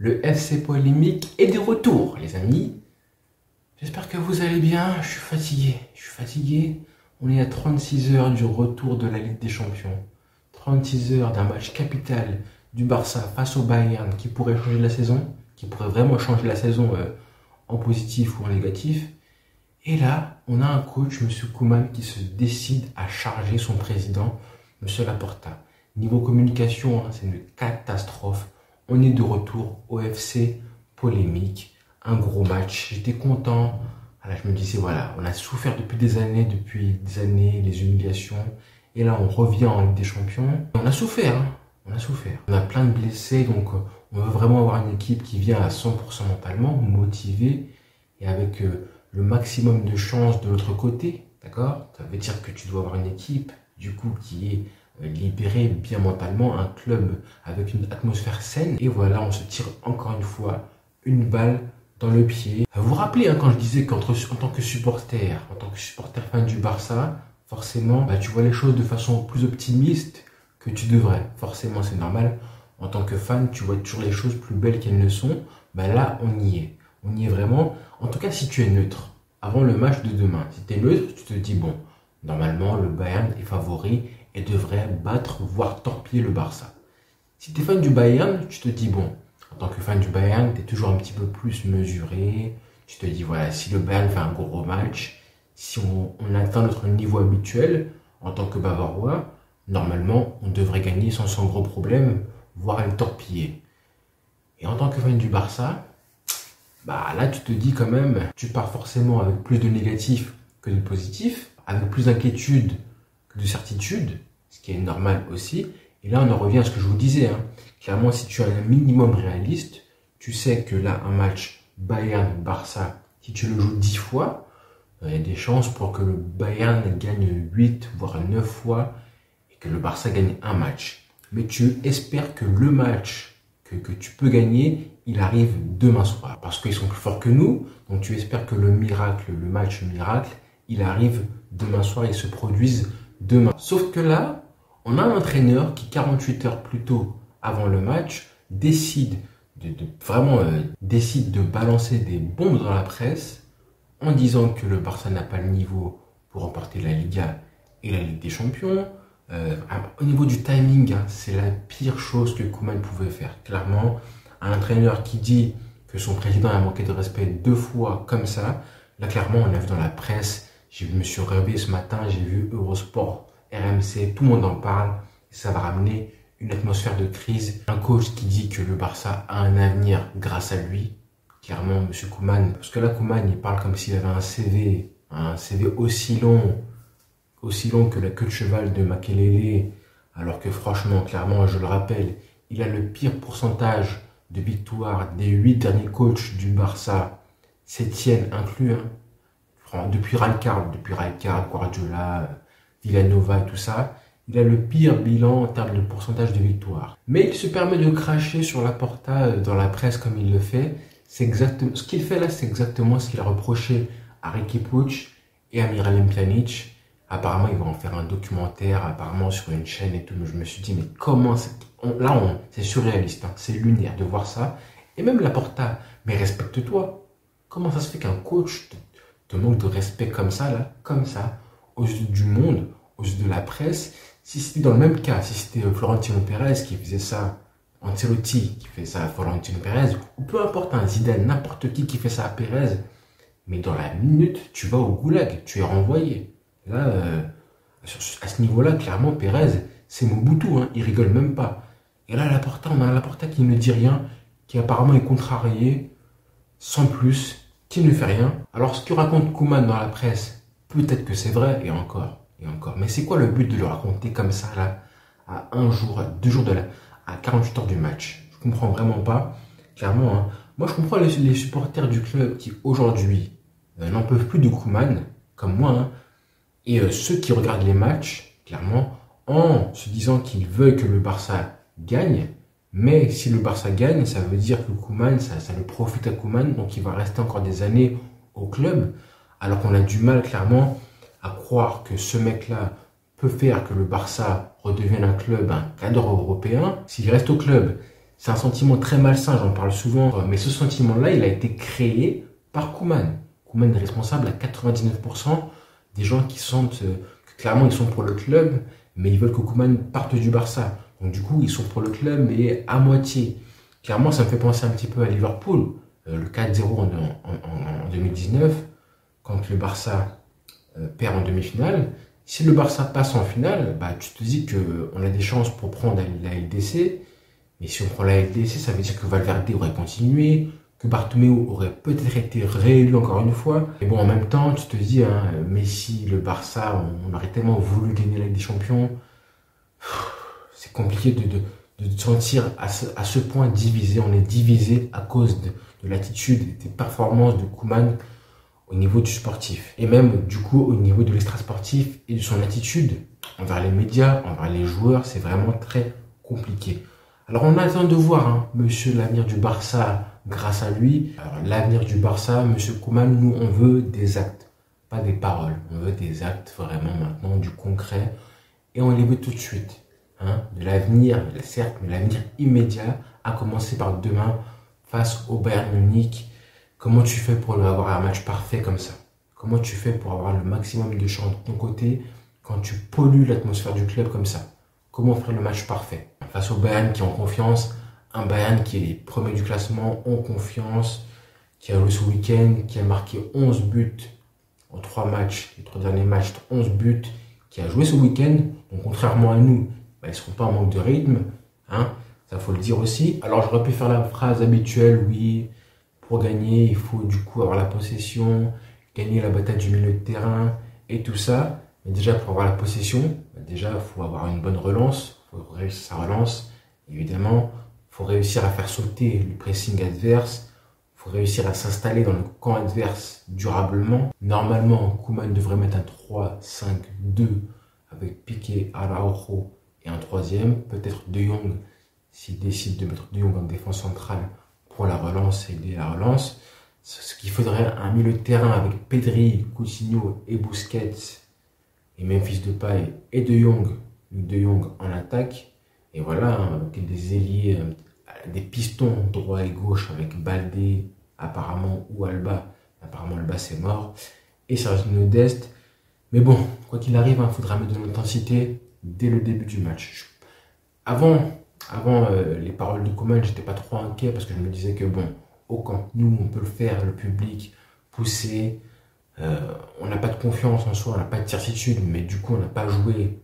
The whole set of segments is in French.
Le FC Polémique est de retour, les amis. J'espère que vous allez bien. Je suis fatigué. On est à 36 heures du retour de la Ligue des Champions. 36 heures d'un match capital du Barça face au Bayern qui pourrait changer la saison, qui pourrait vraiment changer la saison en positif ou en négatif. Et là, on a un coach, M. Koeman, qui se décide à charger son président, M. Laporta. Niveau communication, c'est une catastrophe. On est de retour au FC Polémique. Un gros match. J'étais content. Voilà, je me disais, voilà, on a souffert depuis des années, les humiliations. Et là, on revient en Ligue des Champions. On a souffert, hein. On a souffert. On a plein de blessés, donc on veut vraiment avoir une équipe qui vient à 100% mentalement, motivée et avec le maximum de chances de l'autre côté, d'accord? Ça veut dire que tu dois avoir une équipe, du coup, qui est libérée bien mentalement, un club avec une atmosphère saine. Et voilà, on se tire encore une fois une balle dans le pied. Vous vous rappelez, hein, quand je disais en tant que supporter fan du Barça, forcément, tu vois les choses de façon plus optimiste que tu devrais. Forcément, c'est normal. En tant que fan, tu vois toujours les choses plus belles qu'elles ne sont. Là, on y est. On y est vraiment. En tout cas, si tu es neutre, avant le match de demain, si tu es neutre, tu te dis, bon, normalement, le Bayern est favori et devrait battre, voire torpiller le Barça. Si tu es fan du Bayern, tu te dis, bon, en tant que fan du Bayern, tu es toujours un petit peu plus mesuré. Tu te dis, voilà, si le Bayern fait un gros match, si on atteint notre niveau habituel, en tant que Bavarois, normalement, on devrait gagner sans gros problème, voire le torpiller. Et en tant que fan du Barça, là, tu te dis quand même, tu pars forcément avec plus de négatifs que de positifs, avec plus d'inquiétude que de certitude, ce qui est normal aussi. Et là, on en revient à ce que je vous disais, hein. Clairement, si tu es un minimum réaliste, tu sais que là, un match Bayern-Barça, si tu le joues 10 fois, il y a des chances pour que le Bayern gagne 8, voire 9 fois, et que le Barça gagne un match. Mais tu espères que le match que tu peux gagner, il arrive demain soir. Parce qu'ils sont plus forts que nous, donc tu espères que le match miracle, il arrive demain soir et se produise demain. Sauf que là, on a un entraîneur qui, 48 heures plus tôt avant le match, décide de balancer des bombes dans la presse en disant que le Barça n'a pas le niveau pour remporter la Liga et la Ligue des Champions. Au niveau du timing, hein, c'est la pire chose que Koeman pouvait faire. Clairement, un entraîneur qui dit que son président a manqué de respect 2 fois comme ça, là clairement on l'a vu dans la presse, je me suis réveillé ce matin, j'ai vu Eurosport, RMC, tout le monde en parle, et ça va ramener une atmosphère de crise. Un coach qui dit que le Barça a un avenir grâce à lui, clairement M. Koeman, parce que là Koeman il parle comme s'il avait un CV aussi long que la queue de cheval de Makelele, alors que franchement, clairement, je le rappelle, il a le pire pourcentage de victoire des 8 derniers coachs du Barça, Sétienne inclus, hein. Depuis Rijkaard, Guardiola, Villanova et tout ça, il a le pire bilan en termes de pourcentage de victoire. Mais il se permet de cracher sur Laporta dans la presse comme il le fait. Ce qu'il fait là, c'est exactement ce qu'il a reproché à Riqui Puig et à Miralem Pjanic. Apparemment, il va en faire un documentaire, apparemment sur une chaîne et tout. Mais je me suis dit, mais comment c'est surréaliste, hein, c'est lunaire de voir ça. Et même Laporta, mais respecte-toi. Comment ça se fait qu'un coach te manque de respect comme ça, aux yeux du monde, aux yeux de la presse? Si c'était dans le même cas, si c'était Florentino Pérez qui faisait ça, Ancelotti qui fait ça à Florentino Pérez, ou peu importe, un Zidane, n'importe qui fait ça à Pérez, mais dans la minute, tu vas au goulag, tu es renvoyé. Là, à ce niveau-là, clairement, Pérez, c'est Mobutu, hein, il rigole même pas. Et là, on a Laporta qui ne dit rien, qui apparemment est contrarié, sans plus, qui ne fait rien. Alors, ce que raconte Koeman dans la presse, peut-être que c'est vrai, et encore. Mais c'est quoi le but de le raconter comme ça, là, à 1 jour, à 2 jours à 48 heures du match? Je comprends vraiment pas. Clairement, hein. Moi, je comprends les supporters du club qui, aujourd'hui, n'en peuvent plus de Koeman, comme moi, hein. Et ceux qui regardent les matchs, clairement, en se disant qu'ils veulent que le Barça gagne, mais si le Barça gagne, ça veut dire que Koeman, ça lui profite à Koeman, donc il va rester encore des années au club, alors qu'on a du mal, clairement, à croire que ce mec-là peut faire que le Barça redevienne un club, un cadre européen. S'il reste au club, C'est un sentiment très malsain, j'en parle souvent, mais ce sentiment-là, il a été créé par Koeman. Koeman est responsable à 99% des gens qui sentent que clairement ils sont pour le club, mais ils veulent que Koeman parte du Barça. Donc du coup, ils sont pour le club, mais à moitié. Clairement, ça me fait penser un petit peu à Liverpool, le 4-0 en 2019, quand le Barça perd en demi-finale. Si le Barça passe en finale, bah, tu te dis qu'on a des chances pour prendre la LDC. Mais si on prend la LDC, ça veut dire que Valverde aurait continué, que Bartomeu aurait peut-être été réélu encore une fois. Et bon, en même temps, tu te dis, hein, Messi, le Barça, on aurait tellement voulu gagner la Ligue des Champions. C'est compliqué de te sentir à ce point divisé. On est divisé à cause de l'attitude et des performances de Koeman au niveau du sportif. Et même, du coup, au niveau de l'extra-sportif et de son attitude envers les médias, envers les joueurs, c'est vraiment très compliqué. Alors, on attend de voir, hein, monsieur, l'avenir du Barça grâce à lui. Alors, l'avenir du Barça, monsieur Koeman, nous, on veut des actes, pas des paroles. On veut des actes, vraiment, maintenant, du concret. Et on les veut tout de suite. Hein, de l'avenir, certes, mais l'avenir immédiat, à commencer par demain, face au Bayern Munich. Comment tu fais pour avoir un match parfait comme ça? Comment tu fais pour avoir le maximum de chance de ton côté quand tu pollues l'atmosphère du club comme ça? Comment faire le match parfait? Face au Bayern qui est en confiance, un Bayern qui est premier du classement, en confiance, qui a joué ce week-end, qui a marqué 11 buts en 3 matchs, les 3 derniers matchs, 11 buts, qui a joué ce week-end. Donc contrairement à nous, bah, ils ne seront pas en manque de rythme, hein, ça faut le dire aussi. Alors j'aurais pu faire la phrase habituelle, oui, pour gagner, il faut du coup avoir la possession, gagner la bataille du milieu de terrain et tout ça. Mais déjà, pour avoir la possession, déjà, il faut avoir une bonne relance, il faut réussir sa relance, évidemment. Il faut réussir à faire sauter le pressing adverse, il faut réussir à s'installer dans le camp adverse durablement. Normalement, Koeman devrait mettre un 3-5-2 avec Piqué, Araujo et un troisième, peut-être De Jong, s'il décide de mettre De Jong en défense centrale pour la relance et aider la relance. Ce qu'il faudrait un milieu de terrain avec Pedri, Coutinho et Busquets et Memphis Depay et De Jong en attaque. Et voilà, hein, des ailiers, des pistons droit et gauche avec Baldé apparemment ou Alba. Apparemment Alba c'est mort. Et Sergio Dest. Mais bon, quoi qu'il arrive, il faudra mettre de l'intensité dès le début du match. Avant les paroles de Koeman, j'étais pas trop inquiet parce que je me disais que bon, au camp, nous on peut le faire, le public, pousser, on n'a pas de confiance en soi, on n'a pas de certitude, mais du coup on n'a pas joué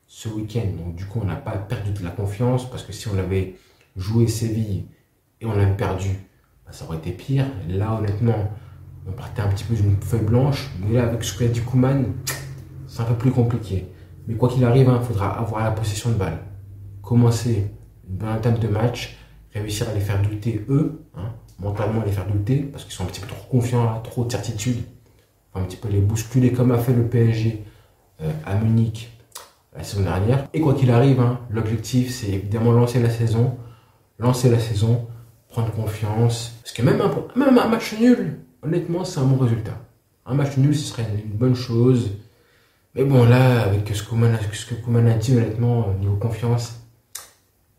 ce week-end, donc du coup on n'a pas perdu de la confiance parce que si on avait joué Séville et on avait perdu, bah, ça aurait été pire. Là honnêtement, on partait un petit peu d'une feuille blanche, mais là avec ce qu'a dit Koeman, c'est un peu plus compliqué. Mais quoi qu'il arrive, il faudra avoir la possession de balle, commencer une bonne entame de match, réussir à les faire douter eux, hein, mentalement les faire douter, parce qu'ils sont un petit peu trop confiants, là, trop de certitude. Un petit peu les bousculer comme a fait le PSG à Munich la saison dernière. Et quoi qu'il arrive, hein, l'objectif c'est évidemment lancer la saison, prendre confiance. Parce que même un match nul, honnêtement, c'est un bon résultat. Un match nul, ce serait une bonne chose. Mais bon, là, avec ce que Koeman a dit, honnêtement, niveau confiance,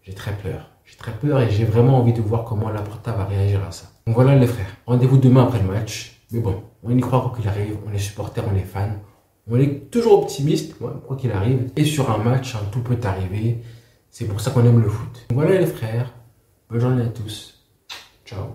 j'ai très peur. J'ai très peur et j'ai vraiment envie de voir comment Laporta va réagir à ça. Donc voilà les frères, rendez-vous demain après le match. Mais bon, on y croit quoi qu'il arrive, on est supporters, on est fans. On est toujours optimiste, ouais, quoi qu'il arrive. Et sur un match, hein, tout peut arriver. C'est pour ça qu'on aime le foot. Donc voilà les frères, bonne journée à tous. Ciao.